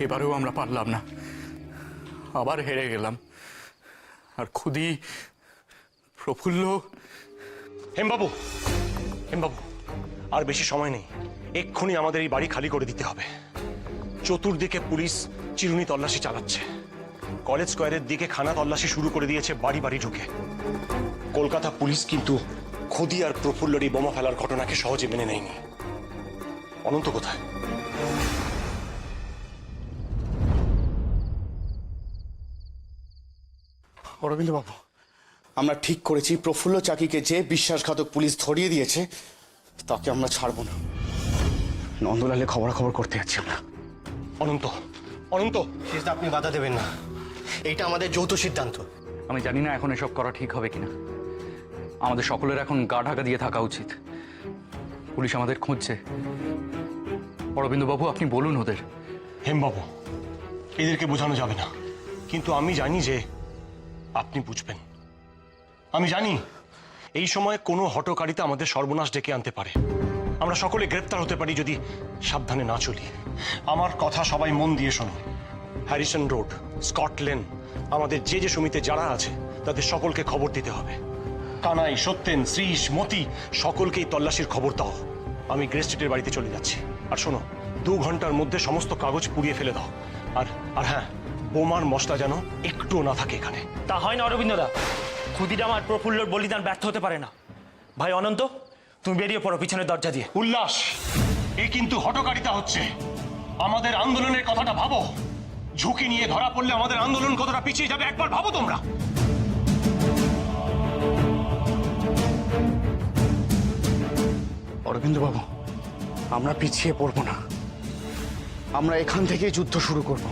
এবারেও আমরা পারলাম না, আবার হেরে গেলাম। আর খুদি, প্রফুল্ল। হেমবাবু, হেমবাবু, আর বেশি সময় নেই। এক্ষুনি আমাদের এই বাড়ি খালি করে দিতে হবে। চতুর্দিকে পুলিশ চিরুনি তল্লাশি চালাচ্ছে। কলেজ স্কোয়ারের দিকে খানা তল্লাশি শুরু করে দিয়েছে বাড়ি বাড়ি ঢুকে। কলকাতা পুলিশ কিন্তু খুদি আর প্রফুল্লর এই বোমা ফেলার ঘটনাকে সহজে মেনে নেয়নি। অনন্ত কোথায়? অরবিন্দ বাবু, আমরা ঠিক করেছি প্রফুল্ল চাকিকে যে বিশ্বাসঘাতক পুলিশ ধরিয়ে দিয়েছে তাকে আমরা ছাড়বো না। নন্দলালে খবরাখবর করতে যাচ্ছি আমরা। অনন্ত, অনন্ত, সেটা আপনি বাধা দেবেন না। এইটা আমাদের যৌথ সিদ্ধান্ত। আমি জানি না এখন এসব করা ঠিক হবে কিনা। আমাদের সকলের এখন গা ঢাকা দিয়ে থাকা উচিত। পুলিশ আমাদের খুঁজছে। অরবিন্দ বাবু, আপনি বলুন ওদের। হেমবাবু, এদেরকে বোঝানো যাবে না, কিন্তু আমি জানি যে আপনি বুঝবেন। আমি জানি এই সময় কোনো হঠকারিতা আমাদের সর্বনাশ ডেকে আনতে পারে। আমরা সকলে গ্রেপ্তার হতে পারি যদি সাবধানে না চলি। আমার কথা সবাই মন দিয়ে শোনো। হ্যারিসন রোড, স্কটল্যান্ড, আমাদের যে যে সমিতি যারা আছে তাদের সকলকে খবর দিতে হবে। কানাই, সত্যেন, শ্রীশ, মতি সকলকেই তল্লাশির খবর দাও। আমি গ্রে স্ট্রিটের বাড়িতে চলে যাচ্ছি। আর শোনো, 2 ঘন্টার মধ্যে সমস্ত কাগজ পুড়িয়ে ফেলে দাও। আর আর হ্যাঁ, বোমার মশলা যেন একটুও না থাকে এখানে। তা হয় না অরবিন্দদা। ক্ষুদিরাম আর প্রফুল্লর বলিদান ব্যর্থ হতে পারে না। ভাই অনন্ত, তুমি বেরিয়ে পড়ো পিছনের দরজা দিয়ে। উল্লাস, এ কিন্তু হঠকারিতা হচ্ছে। আমাদের আন্দোলনের কথাটা ভাবো। ঝুঁকি নিয়ে ধরা পড়লে আমাদের আন্দোলন কতটা পিছিয়ে যাবে একবার ভাবো তোমরা। অরবিন্দ বাবু, আমরা পিছিয়ে পড়বো না। আমরা এখান থেকে যুদ্ধ শুরু করব।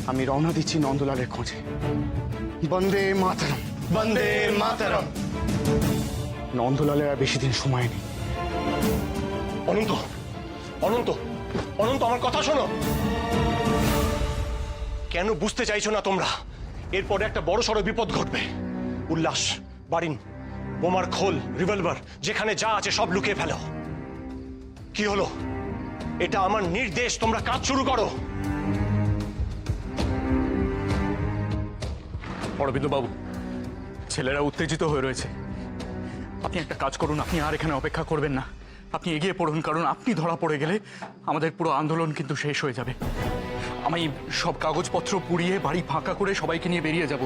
আমি রওনা দিচ্ছি নন্দলালের খোঁজে। বন্দে মাতরম, বন্দে মাতরম। নন্দলালের আর বেশি দিন সময় নেই। অনন্ত, অনন্ত, অনন্ত, আমার কথা শোনো। কেন বুঝতে চাইছো না তোমরা? এরপরে একটা বড়সড় বিপদ ঘটবে। উল্লাস, বারিন, বোমার খোল, রিভলভার যেখানে যা আছে সব লুকিয়ে ফেলো। কি হলো? এটা আমার নির্দেশ, তোমরা কাজ শুরু করো। অরবিন্দ বাবু, ছেলেরা উত্তেজিত হয়ে রয়েছে। আপনি একটা কাজ করুন, আপনি আর এখানে অপেক্ষা করবেন না। আপনি এগিয়ে পড়ুন, কারণ আপনি ধরা পড়ে গেলে আমাদের পুরো আন্দোলন কিন্তু শেষ হয়ে যাবে। আমি সব কাগজপত্র পুড়িয়ে বাড়ি ফাঁকা করে সবাইকে নিয়ে বেরিয়ে যাব।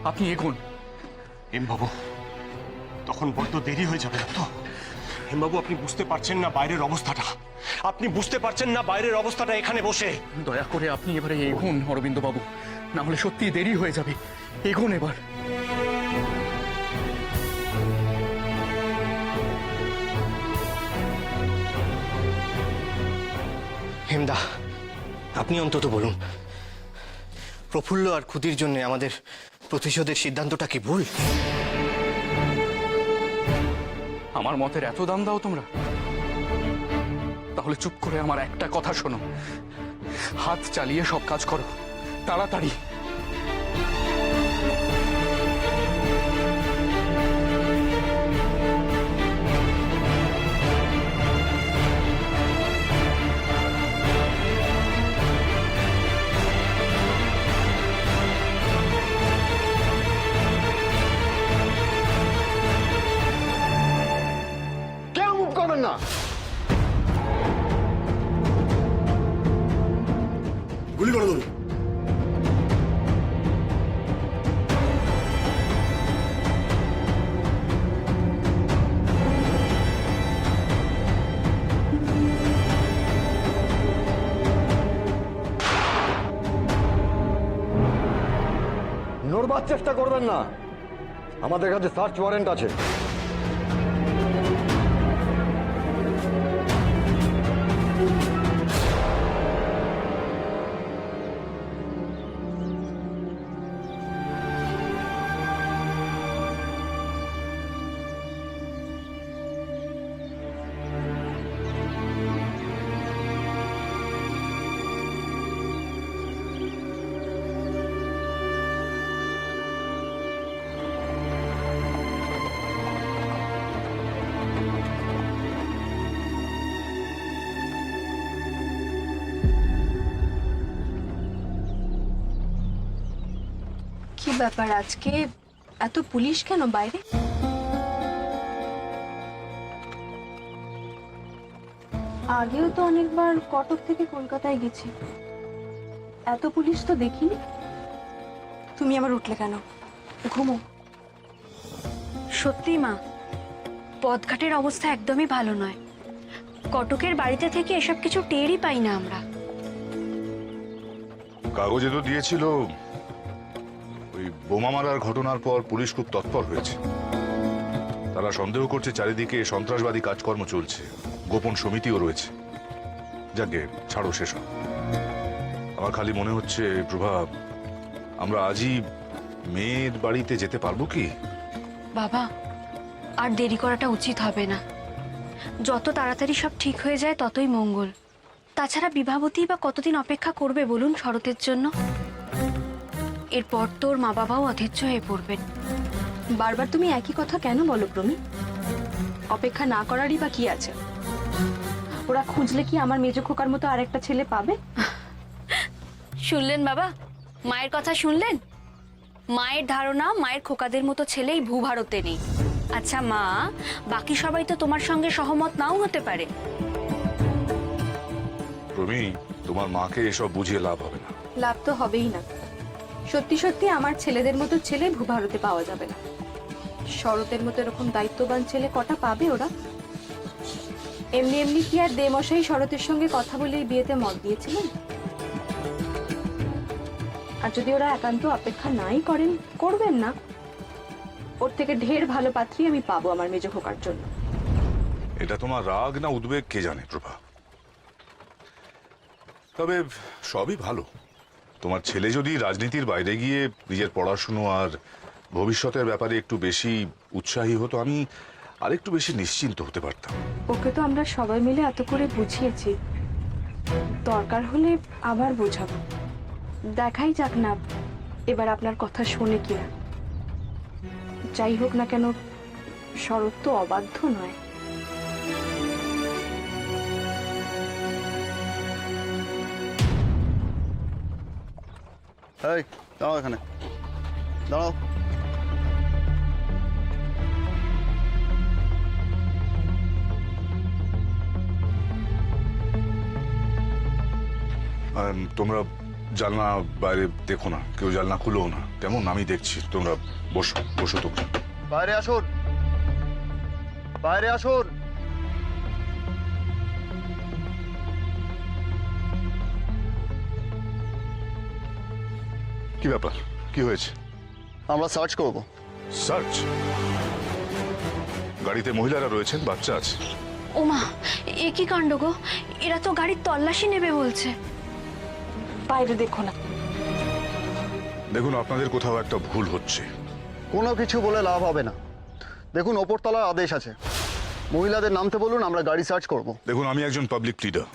আপনি এগোন। হেমবাবু, তখন বড্ড দেরি হয়ে যাবে না তো? হেমবাবু, আপনি বুঝতে পারছেন না বাইরের অবস্থাটা? আপনি বুঝতে পারছেন না বাইরের অবস্থাটা এখানে বসে? দয়া করে আপনি এবারে এগোন অরবিন্দ বাবু, না হলে সত্যি দেরি হয়ে যাবে। এগোন এবার। হেমদা, আপনি অন্তত বলুন, প্রফুল্ল আর ক্ষুদির জন্য আমাদের প্রতিশোধের সিদ্ধান্তটা কি ভুল? আমার মতের এত দাম দাও তোমরা? তাহলে চুপ করে আমার একটা কথা শোনো। হাত চালিয়ে সব কাজ করো, তাড়াতাড়ি। কেউ মুভ করবেন না। গুলি করে দেবো। নড়বার চেষ্টা করবেন না, আমাদের কাছে সার্চ ওয়ারেন্ট আছে। ব্যাপার আজকে এত পুলিশ কেন বাইরে? আগেও তো অনেকবার কটক থেকে কলকাতায় গেছি, এত পুলিশ তো দেখিনি। তুমি আবার উঠলে কেন? ঘুমো। সত্যি মা, পথঘাটের অবস্থা একদমই ভালো নয়। কটকের বাড়িতে থেকে এসব কিছু টেরই পাই না আমরা। কাগজে তো দিয়েছিল ওই বোমা মারার ঘটনার পর পুলিশ খুব তৎপর হয়েছে। তারা সন্দেহ করছে চারিদিকে সন্ত্রাসবাদী কাজকর্ম চলছে, গোপন সমিতিও রয়েছে। যাকে ছাড়ো সেসব। আমার খালি মনে হচ্ছে প্রভা, আমরা আজই মেয়ের বাড়িতে যেতে পারবো কি? বাবা, আর দেরি করাটা উচিত হবে না। যত তাড়াতাড়ি সব ঠিক হয়ে যায় ততই মঙ্গল। তাছাড়া বিভাবতী বা কতদিন অপেক্ষা করবে বলুন শরতের জন্য? এরপর তোর মা বাবাও অধৈর্য হয়ে পড়বেন। বারবার তুমি একই কথা কেন বলো প্রমি? অপেক্ষা না করারই বা কি আছে? ওরা খুঁজলে কি আমার মেজো খোকার মতো আরেকটা ছেলে পাবে? শুনলেন বাবা, মায়ের কথা শুনলেন? মায়ের ধারণা মায়ের খোকাদের মতো ছেলেই ভূভারতে নেই। আচ্ছা মা, বাকি সবাই তো তোমার সঙ্গে সহমত নাও হতে পারে। প্রমি, তোমার মাকে এসব বুঝিয়ে লাভ হবে না। লাভ তো হবেই না। সত্যি সত্যি আমার ছেলেদের মতো ছেলে ভূভারতে পাওয়া যাবে না। শরতের মতো এরকম দায়িত্ববান ছেলে কটা পাবে ওরা? এমনি এমনি কি আর দেমশাই শরতের সঙ্গে কথা বলে এই বিয়েতে মত দিয়েছিলেন? আর যদি ওরা একান্ত অপেক্ষা নাই করেন, করবেন না, ওর থেকে ঢের ভালো পাত্রী আমি পাবো আমার মেজো খোকার জন্য। এটা তোমার রাগ না উদ্বেগ কে জানে প্রভা। তবে সবই ভালো। তোমার ছেলে যদি রাজনীতির বাইরে গিয়ে নিজের পড়াশুনো আর ভবিষ্যতের ব্যাপারে একটু বেশি উৎসাহী হতো, আমি আরেকটু বেশি নিশ্চিন্ত হতে পারতাম। ওকে তো আমরা সবাই মিলে এত করে বুঝিয়েছি, দরকার হলে আবার বোঝাবো। দেখাই যাক না এবার আপনার কথা শোনে কিনা। যাই হোক না কেন, শরৎ তো অবাধ্য নয়। এই দাঁড়াও, এখানে দাঁড়াও। তোমরা জানলা বাইরে দেখো না, কেউ জানলা খুলো না, কেমন? আমি দেখছি। তোমরা বসো বসো। তো বাইরে আসুন, বাইরে আসুন। কি ব্যাপার? কি হয়েছে? আমরা সার্চ করব। সার্চ? গাড়িতে মহিলারা রয়েছেন, বাচ্চা আছে। ওমা, এ কি কাণ্ড গো! এরা তো গাড়ির তল্লাশি নেবে বলছে। বাইরে দেখো না। দেখুন, আপনাদের কোথাও একটা ভুল হচ্ছে। কোনো কিছু বলে লাভ হবে না। দেখুন, ওপরতলার আদেশ আছে, মহিলাদের নামতে বলুন, আমরা গাড়ি সার্চ করব। দেখুন, আমি একজন পাবলিক লিডার,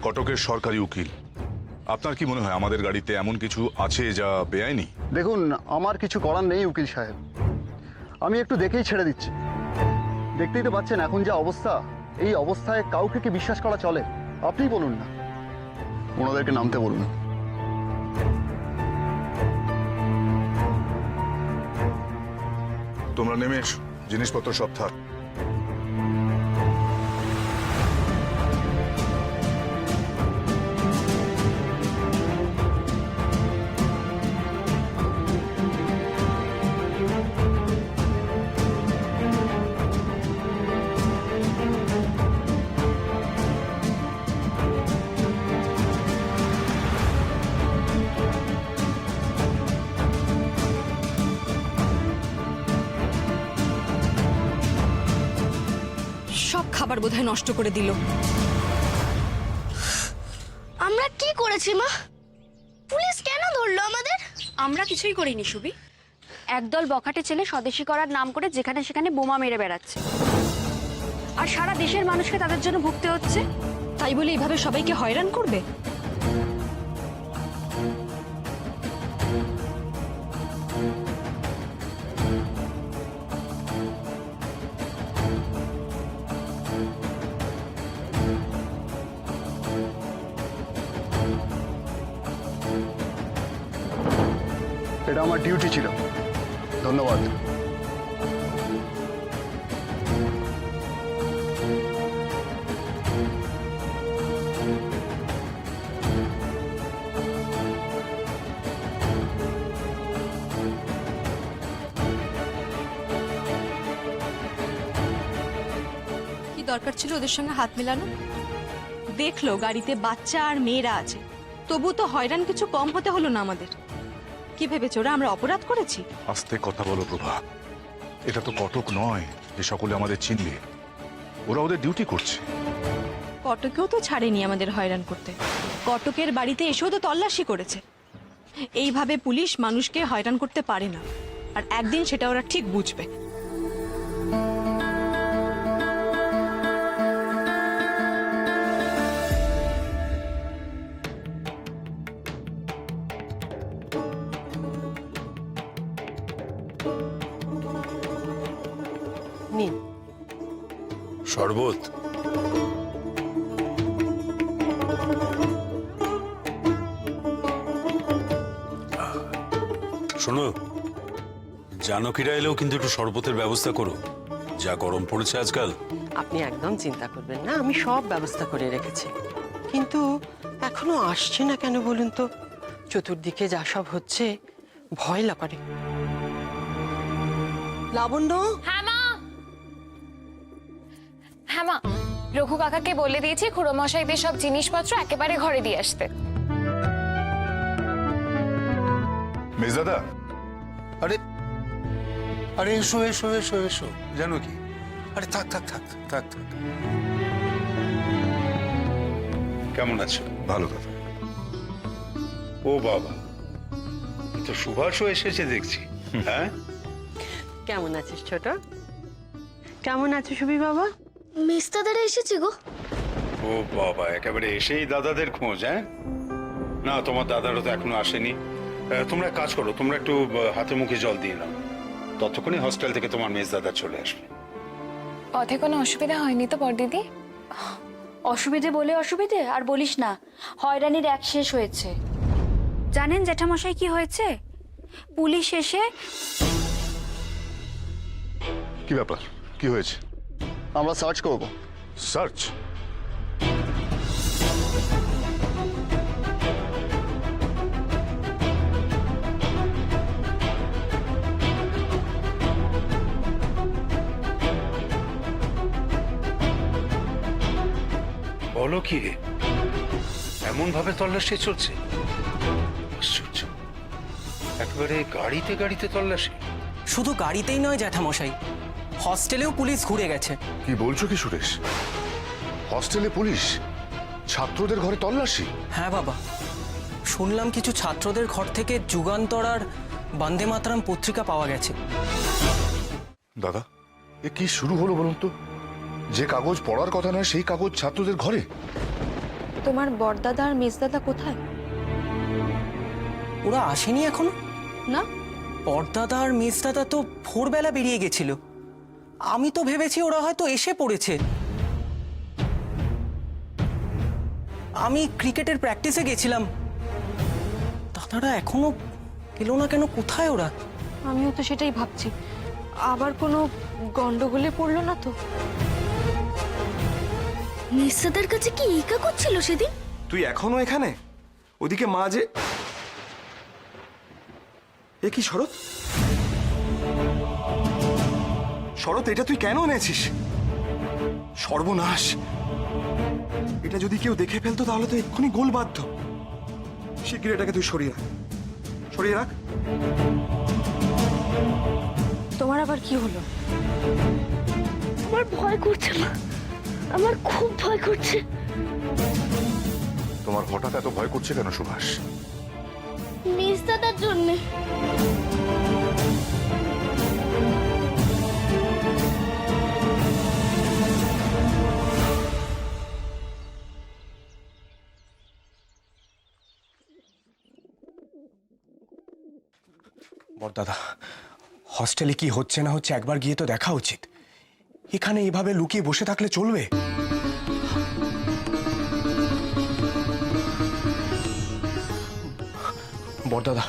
কটকের সরকারি উকিল। আপনার কি মনে হয় আমাদের গাড়িতে এমন কিছু আছে যা বেআইনি? দেখুন, আমার কিছু করার নেই উকিল সাহেব, আমি একটু দেখেই ছেড়ে দিচ্ছি। দেখতেই তো পাচ্ছেন এখন যা অবস্থা, এই অবস্থায় কাউকে কি বিশ্বাস করা চলে? আপনি বলুন না, ওনাদেরকে নামতে বলুন। তোমরা নেমে এসো, জিনিসপত্র সব থাক। সব খাবার বোধহয় নষ্ট করে দিল। আমরা কি করেছি মা? পুলিশ কেন ধরলো আমাদের? আমরা কিছুই করিনি সুবি। একদল বখাটে ছেলে স্বদেশী করার নাম করে যেখানে সেখানে বোমা মেরে বেড়াচ্ছে, আর সারা দেশের মানুষকে তাদের জন্য ভুগতে হচ্ছে। তাই বলে এইভাবে সবাইকে হয়রান করবে? এটা আমার ডিউটি ছিল। ধন্যবাদ। কি দরকার ছিল ওদের সঙ্গে হাত মেলানো? দেখলো গাড়িতে বাচ্চা আর মেয়েরা আছে, তবু তো হয়রান কিছু কম হতে হলো না আমাদের। কি ভেবেছো ওরা আমরা অপরাধ করেছি? আস্তে কথা বলো প্রভা, এটা তো কটক নয় যে সকলে আমাদের চিনবে। ওরা ওদের ডিউটি করছে। কটকেও তো ছাড়েনি আমাদের হয়রান করতে, কটকের বাড়িতে এসেও তো তল্লাশি করেছে। এইভাবে পুলিশ মানুষকে হয়রান করতে পারে না, আর একদিন সেটা ওরা ঠিক বুঝবে। নিন শরবত। শোনো, জানকীরা এলেও কিন্তু একটু শরবতের ব্যবস্থা করো, যা গরম পড়েছে আজকাল। আপনি একদম চিন্তা করবেন না, আমি সব ব্যবস্থা করে রেখেছি। কিন্তু এখনো আসছে না কেন বলুন তো? চতুর্দিকে যা সব হচ্ছে ভয় করে। লাবণ্য, হ্যাঁ মা, রঘু কাকাকে বলে দিয়েছি খুড়োমশাইদের সব জিনিসপত্র একেবারে ঘরে দিয়ে আসতে। মেজদাদা, আরে আরে এসো এসো এসো এসো। জানো কি, আরে থাক থাক থাক থাক থাক। কেমন আছো? ভালো দাদা। ও বাবা, তো সুভাষও এসেছে দেখছি। হ্যাঁ, কেমন আছিস ছোট? কেমন আছো সুবি বাবা? মিস্তাদারা এসেছে গো। ও বাবা, একেবারে এসেই দাদাদের খোঁজ। হ্যাঁ, না তোমার দাদারও তো এখনো আসেনি। তোমরা এক কাজ করো, তোমরা একটু হাতে মুখে জল দিয়ে নাও, ততক্ষণে হস্টেল থেকে তোমার মেজ দাদা চলে আসবে। পথে কোনো অসুবিধা হয়নি তো বড়দিদি? অসুবিধে বলে অসুবিধে আর বলিস না, হয়রানির এক শেষ হয়েছে। জানেন জ্যাঠামশাই কি হয়েছে? পুলিশ এসে কি ব্যাপার, কি হয়েছে? আমরা সার্চ করব। সার্চ? বলো কি রে, এমন ভাবে তল্লাশি চলছে? আশ্চর্য, একেবারে গাড়িতে গাড়িতে তল্লাশি। শুধু গাড়িতেই নয় জ্যাঠামশাই, হস্টেলেও পুলিশ ঘুরে গেছে। কি বলছো কি সুরেশ? হস্টেলে পুলিশ? ছাত্রদের ঘরে তল্লাশি? হ্যাঁ বাবা, শুনলাম কিছু ছাত্রদের ঘর থেকে যুগান্তর আর বন্দে মাতরম পত্রিকা পাওয়া গেছে। দাদা, এ কি শুরু হলো বলুন তো? যে কাগজ পড়ার কথা নয় সেই কাগজ ছাত্রদের ঘরে? তোমার বড়দাদা আর মেজদাদা কোথায়? ওরা আসেনি এখনো? না, পর্দাদা আর মেজদাদা তো ভোরবেলা বেরিয়ে গেছিল। আমি তো ভেবেছি ওরা হয়তো এসে পড়েছে। আমি ক্রিকেটের প্র্যাকটিসে গেছিলাম, দাদারা এখনো এলো না কেন? কোথায় ওরা? আমিও তো সেটাই ভাবছি, আবার কোনো গন্ডগোলে পড়লো না তো? মিস্তাদার কাছে কি এই কাগজ ছিল সেদিন? তুই এখনো এখানে? ওদিকে মা যে... এ কি শরৎ? শরৎ, এটা তুই কেন এনেছিস? সর্বনাশ! এটা যদি কেউ দেখে ফেলতো তাহলে তো এক্ষুনি গোল বাধ্য। শিগগির এটাকে তুই সরিয়ে রাখ, সরিয়ে রাখ। তোমার আবার কি হলো? আমার ভয় করছে মা, আমার খুব ভয় করছে। তোমার হঠাৎ এত ভয় করছে কেন সুভাষ? মিস্তাদার জন্যে। বড়দাদা, হস্টেলে কি হচ্ছে না হচ্ছে একবার গিয়ে তো দেখা উচিত। এখানে এভাবে লুকিয়ে বসে থাকলে চলবে? বড়দাদা,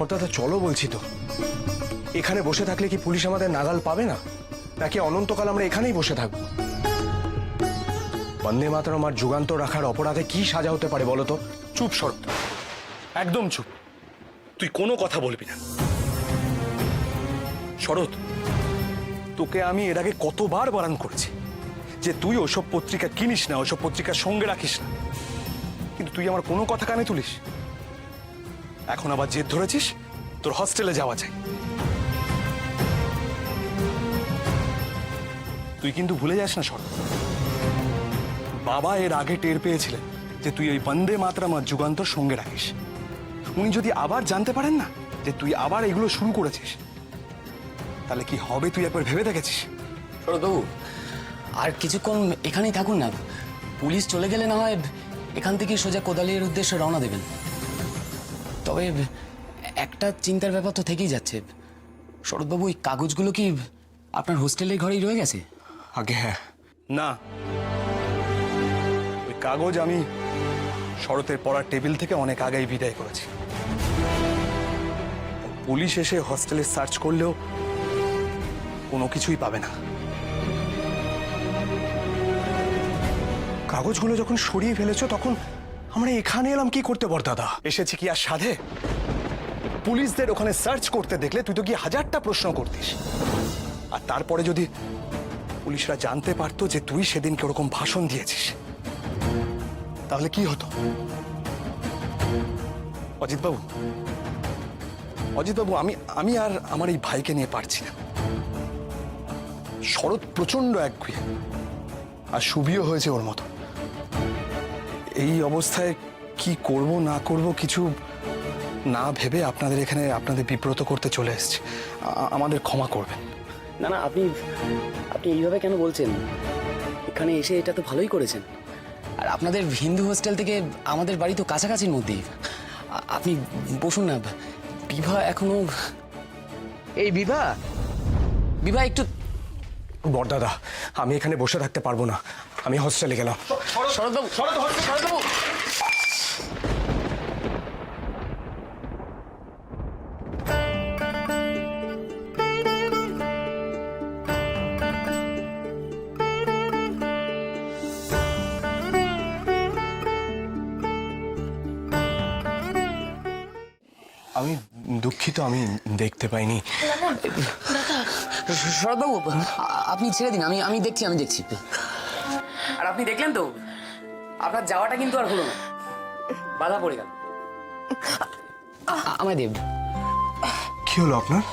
দাদা চলো বলছি তো। এখানে বসে থাকলে কি পুলিশ আমাদের নাগাল পাবে না, নাকি অনন্তকাল আমরা এখানেই বসে থাকবো? বন্দে মাতরম আর যুগান্তর রাখার অপরাধে কি সাজা হতে পারে বলো তো? চুপ শরৎ, একদম চুপ, তুই কোনো কথা বলবি না। শরৎ, তোকে আমি এর আগে কতবার বারণ করেছি যে তুই ওসব পত্রিকা কিনিস না, ওসব পত্রিকার সঙ্গে রাখিস না, কিন্তু তুই আমার কোনো কথা কানে তুলিস। এখন আবার জেদ ধরেছিস তোর হস্টেলে যাওয়া চাই। তুই কিন্তু ভুলে যাস না শরৎ, বাবা এর আগে টের পেয়েছিলেন যে তুই ওই বন্দে মাতরম আর যুগান্তর সঙ্গে রাখিস। উনি যদি আবার জানতে পারেন না যে তুই আবার এগুলো শুরু করেছিস, তাহলে কি হবে তুই একবার ভেবে দেখেছিস? শরৎবাবু, আর কিছুক্ষণ এখানেই থাকুন না, পুলিশ চলে গেলে না হয় এখান থেকে সোজা কোদালির উদ্দেশ্যে রওনা দেবেন। তবে একটা চিন্তার ব্যাপার তো থেকেই যাচ্ছে। শরৎবাবু, ওই কাগজগুলো কি আপনার হোস্টেলের ঘরেই রয়ে গেছে? আগে হ্যাঁ, না, ওই কাগজ আমি শরতের পড়ার টেবিল থেকে অনেক আগেই বিদায় করেছি। পুলিশ এসে হস্টেলে সার্চ করলেও কোনো কিছুই পাবে না। কাগজগুলো যখন সরিয়ে ফেলেছো তখন আমরা এখানে এলাম কি করতে বড়দাদা? এসেছি কি আর সাধে? পুলিশদের ওখানে সার্চ করতে দেখলে তুই তো কি হাজারটা প্রশ্ন করতিস, আর তারপরে যদি পুলিশরা জানতে পারতো যে তুই সেদিনকে ওরকম ভাষণ দিয়েছিস, তাহলে কি হতো? অজিতবাবু, অজিতবাবু, আমি আর আমার এই ভাইকে নিয়ে পারছি না। শরৎ প্রচন্ড একগুঁয়ে, আর সুবিও হয়েছে ওর মতো। এই অবস্থায় কি করব না করব কিছু না ভেবে আপনাদের এখানে আপনাদের বিব্রত করতে চলে এসেছি। আমাদের ক্ষমা করবেন। না না, আপনি এইভাবে কেন বলছেন? এখানে এসে এটা তো ভালোই করেছেন। আর আপনাদের হিন্দু হোস্টেল থেকে আমাদের বাড়ি তো কাছাকাছির মধ্যেই। আপনি বসুন না। বিভা এখনো... এই বিভা, বিভা একটু... বড়দাদা, আমি এখানে বসে থাকতে পারবো না, আমি হস্টেলে গেলাম। শরৎবাবু, শরৎবাবু, আমি দুঃখিত, আমি দেখতে পাইনি। শরৎবাবু, আপনি ছেড়ে দিন, আমি দেখছি। আর আপনি দেখলেন তো, আপনার যাওয়াটা কিন্তু আর হলো না, বাধা পড়ে গেল। আমায় দেব। কি হলো আপনার?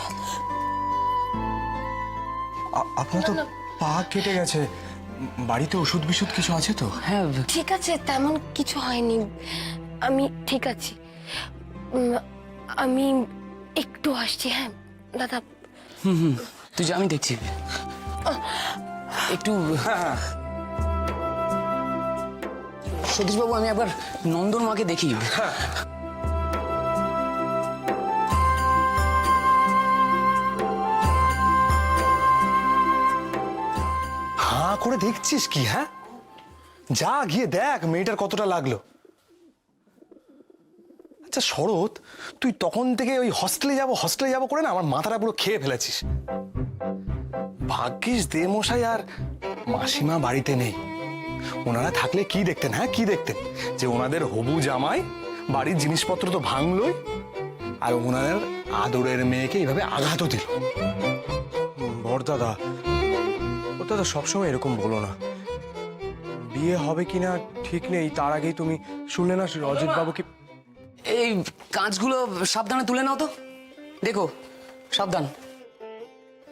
আপনার তো পা কেটে গেছে, বাড়িতে ওষুধ বিশুধ কিছু আছে তো? হ্যাঁ ঠিক আছে, তেমন কিছু হয়নি, আমি ঠিক আছি। আমি একটু আসছি। হ্যাঁ দাদা। তুই যা, আমি দেখছি একটু। সতীশবাবু, আমি একবার নন্দন মাকে দেখি। হাঁ করে দেখছিস কি? হ্যাঁ, যা গিয়ে দেখ মেয়েটার কতটা লাগলো। আচ্ছা শরৎ, তুই তখন থেকে ওই হস্টেলে যাবো করে না আমার মাথাটা পুরো খেয়ে ফেলেছিস। ভাগ্যিস দেমশাই আর মাসিমা বাড়িতে নেই, ওনারা থাকলে কি দেখতেন? হ্যাঁ, কি দেখতেন? যে ওনাদের হবু জামাই বাড়ির জিনিসপত্র তো ভাঙলই, আর ওনাদের আদরের মেয়েকে এইভাবে আঘাতও দিল। বড়দাদা, দাদা সবসময় এরকম বলো না। বিয়ে হবে কিনা ঠিক নেই, তার আগেই তুমি শুনলে না অজিত বাবুকে... এই কাঁচগুলো সাবধানে তুলে নাও তো, দেখো সাবধান।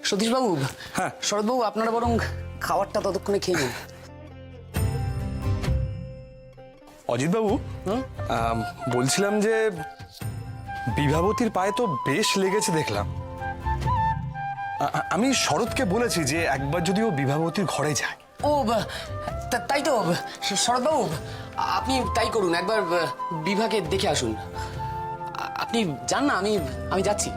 সতীশবাবু, হ্যাঁ শরৎবাবু, আপনারা বরং খাবারটা ততক্ষণে খেয়ে নিন। অজিতবাবু, বলছিলাম যে বিভাবতীর পায়ে তো বেশ লেগেছে দেখলাম। আমি শরৎকে বলেছি যে একবার যদি ও বিভাবতীর ঘরে যায়। ও তাই তো শরৎবাবু, আপনি তাই করুন, একবার বিভাকে দেখে আসুন। আপনি যান না, আমি যাচ্ছি।